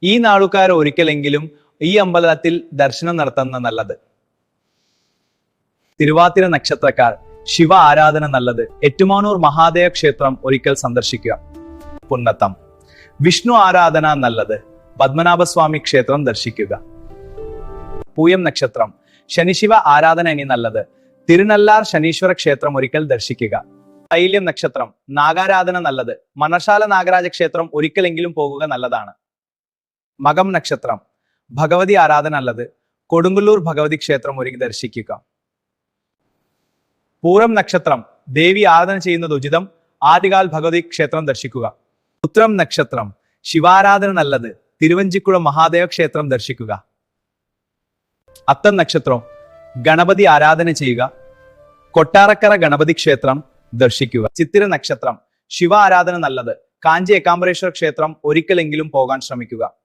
ഈ നാളുകാർ ഒരിക്കലെങ്കിലും ഈ അമ്പലത്തിൽ ദർശനം നടത്തുന്ന നല്ലത്. തിരുവാതിര നക്ഷത്രക്കാർ ശിവ ആരാധന നല്ലത്. ഏറ്റുമാനൂർ മഹാദേവ ക്ഷേത്രം ഒരിക്കൽ സന്ദർശിക്കുക. പുന്നത്തം വിഷ്ണു ആരാധന നല്ലത്. പത്മനാഭസ്വാമി ക്ഷേത്രം ദർശിക്കുക. പൂയം നക്ഷത്രം ശനിശിവ ആരാധന ഇനി നല്ലത്. തിരുനല്ലാർ ശനീശ്വര ക്ഷേത്രം ഒരിക്കൽ ദർശിക്കുക. തൈല്യം നക്ഷത്രം നാഗാരാധന നല്ലത്. മനശാല നാഗരാജ ക്ഷേത്രം ഒരിക്കലെങ്കിലും പോകുക നല്ലതാണ്. മകം നക്ഷത്രം ഭഗവതി ആരാധന നല്ലത്. കൊടുങ്ങല്ലൂർ ഭഗവതി ക്ഷേത്രം ഒരിക്കൽ ദർശിക്കുക. പൂരം നക്ഷത്രം ദേവി ആരാധന ചെയ്യുന്നത് ഉചിതം. ആറ്റുകാൽ ഭഗവതി ക്ഷേത്രം ദർശിക്കുക. ഉത്രം നക്ഷത്രം ശിവാരാധന നല്ലത്. തിരുവഞ്ചിക്കുഴ മഹാദേവ ക്ഷേത്രം ദർശിക്കുക. അത്തം നക്ഷത്രം ഗണപതി ആരാധന ചെയ്യുക. കൊട്ടാരക്കര ഗണപതി ക്ഷേത്രം ദർശിക്കുക. ചിത്തിര നക്ഷത്രം ശിവ ആരാധന നല്ലത്. കാഞ്ചി ഏകാംബരേശ്വര ക്ഷേത്രം ഒരിക്കലെങ്കിലും പോകാൻ ശ്രമിക്കുക.